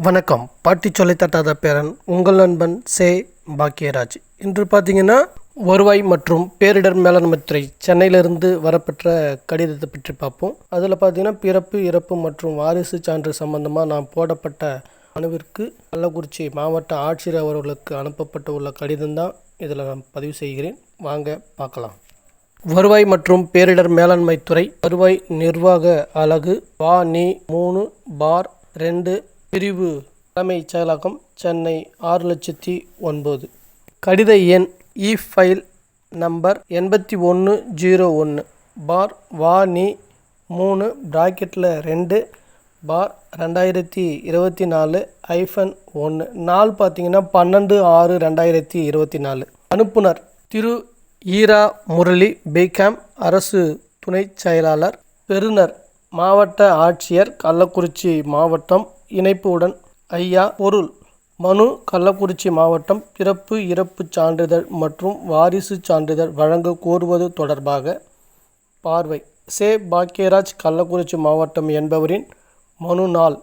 வணக்கம். பாட்டி சொல்லி தட்டாத பேரன் உங்கள் நண்பன் சே பாக்கியராஜ். இன்று பார்த்தீங்கன்னா வருவாய் மற்றும் பேரிடர் மேலாண்மைத்துறை சென்னையிலிருந்து வரப்பெற்ற கடிதத்தை பற்றி பார்ப்போம். அதில் பார்த்தீங்கன்னா பிறப்பு, இறப்பு மற்றும் வாரிசு சான்று சம்பந்தமாக நான் போடப்பட்ட மனுவிற்கு கள்ளக்குறிச்சி மாவட்ட ஆட்சியர் அவர்களுக்கு அனுப்பப்பட்டு உள்ள கடிதம் தான் இதில் நான் பதிவு செய்கிறேன். வாங்க பார்க்கலாம். வருவாய் மற்றும் பேரிடர் மேலாண்மைத்துறை வருவாய் நிர்வாக அலகு வ.நி. 3/2 பிரிவு தலைமைச் செயலகம் சென்னை 6,09,000. கடித எண் ஃபைல் நம்பர் 8101/வ.நி. 3/2/2024-1. நாள் பார்த்தீங்கன்னா 12/6/2024. அனுப்புனர் திரு ஈரா முரளி பேகம், அரசு துணைச் செயலாளர். பெறுநர் மாவட்ட ஆட்சியர், கள்ளக்குறிச்சி மாவட்டம். இணைப்பு உடன் ஐயா. பொருள்: மனு கள்ளக்குறிச்சி மாவட்டம் பிறப்பு இறப்பு சான்றிதழ் மற்றும் வாரிசு சான்றிதழ் வழங்க கோருவது தொடர்பாக. பார்வை: சே பாக்கியராஜ், கள்ளக்குறிச்சி மாவட்டம் என்பவரின் மனு நாள்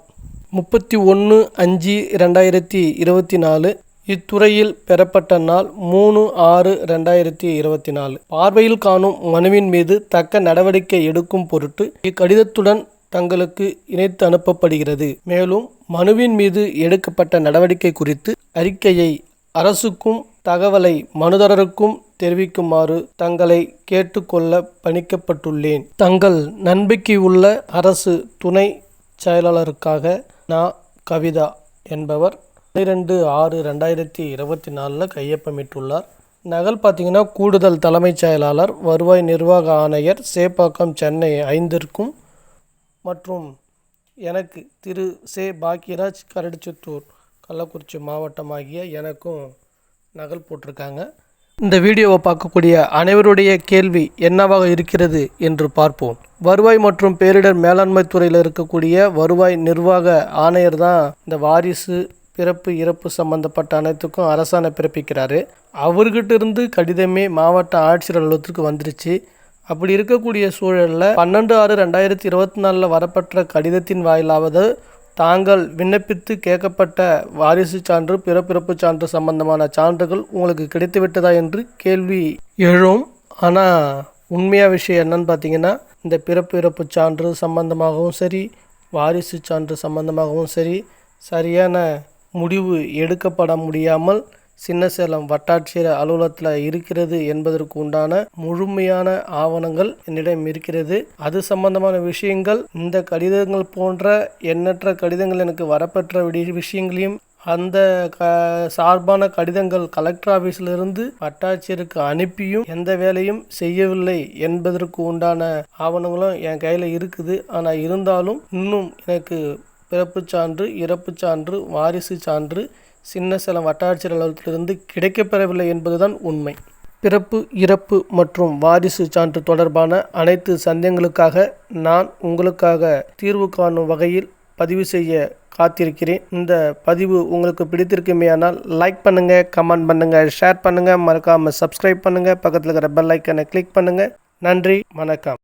31/5/2024. இத்துறையில் பெறப்பட்ட நாள் 3/6/2024. பார்வையில் காணும் மனுவின் மீது தக்க நடவடிக்கை எடுக்கும் பொருட்டு இக்கடிதத்துடன் தங்களுக்கு இணைத்து அனுப்பப்படுகிறது. மேலும் மனுவின் மீது எடுக்கப்பட்ட நடவடிக்கை குறித்து அறிக்கையை அரசுக்கும் தகவலை மனுதாரருக்கும் தெரிவிக்குமாறு தங்களை கேட்டுக்கொள்ள பணிக்கப்பட்டுள்ளேன். தங்கள் நம்பிக்கையுள்ள அரசு துணை செயலாளருக்காக நா. கவிதா என்பவர் 12/6/2024 கையொப்பமிட்டுள்ளார். நகல் பார்த்தீங்கன்னா கூடுதல் தலைமைச் செயலாளர், வருவாய் நிர்வாக ஆணையர், சேப்பாக்கம், சென்னை 5ற்கும் மற்றும் எனக்கு திரு சே பாக்கியராஜ், கரடிச்சுத்தூர், கள்ளக்குறிச்சி மாவட்டம் ஆகிய எனக்கும் நகல் போட்டிருக்காங்க. இந்த வீடியோவை பார்க்கக்கூடிய அனைவருடைய கேள்வி என்னவாக இருக்கிறது என்று பார்ப்போம். வருவாய் மற்றும் பேரிடர் மேலாண்மை துறையில் இருக்கக்கூடிய வருவாய் நிர்வாக ஆணையர் தான் இந்த வாரிசு, பிறப்பு, இறப்பு சம்பந்தப்பட்ட அனைத்துக்கும் அரசாணை பிறப்பிக்கிறாரு. அவர்கிட்ட இருந்து கடிதமே மாவட்ட ஆட்சியர் அலுவலகத்துக்கு வந்துருச்சு. அப்படி இருக்கக்கூடிய சூழலில் 12/6/2024 வரப்பெற்ற கடிதத்தின் வாயிலாவது தாங்கள் விண்ணப்பித்து கேட்கப்பட்ட வாரிசு சான்று, பிறப்பிறப்பு சான்று சம்பந்தமான சான்றுகள் உங்களுக்கு கிடைத்துவிட்டதா என்று கேள்வி எழும். ஆனால் உண்மையாக விஷயம் என்னன்னு பார்த்தீங்கன்னா, இந்த பிறப்பு இறப்பு சான்று சம்பந்தமாகவும் சரி, வாரிசு சான்று சம்பந்தமாகவும் சரி, சரியான முடிவு எடுக்கப்பட முடியாமல் சின்னசேலம் வட்டாட்சியர் அலுவலகத்தில் இருக்கிறது என்பதற்கு உண்டான முழுமையான ஆவணங்கள் என்னிடம் இருக்கிறது. அது சம்பந்தமான விஷயங்கள், இந்த கடிதங்கள் போன்ற எண்ணற்ற கடிதங்கள் எனக்கு வரப்பெற்ற விஷயங்களையும், அந்த சார்பான கடிதங்கள் கலெக்டர் ஆஃபீஸிலிருந்து வட்டாட்சியருக்கு அனுப்பியும் எந்த வேலையும் செய்யவில்லை என்பதற்கு உண்டான ஆவணங்களும் என் கையில் இருக்குது. ஆனால் இருந்தாலும் இன்னும் எனக்கு பிறப்பு சான்று, இறப்பு சான்று, வாரிசு சான்று சின்னசேலம் வட்டாட்சியர் அலுவலகத்திலிருந்து கிடைக்கப்பெறவில்லை என்பதுதான் உண்மை. பிறப்பு, இறப்பு மற்றும் வாரிசு சான்று தொடர்பான அனைத்து சந்தேகங்களுக்காக நான் உங்களுக்காக தீர்வு காணும் வகையில் பதிவு செய்ய காத்திருக்கிறேன். இந்த பதிவு உங்களுக்கு பிடித்திருக்குமேயானால் லைக் பண்ணுங்கள், கமெண்ட் பண்ணுங்கள், ஷேர் பண்ணுங்கள், மறக்காமல் சப்ஸ்கிரைப் பண்ணுங்கள், பக்கத்தில் இருக்கிற பெல் ஐக்கனை கிளிக் பண்ணுங்கள். நன்றி, வணக்கம்.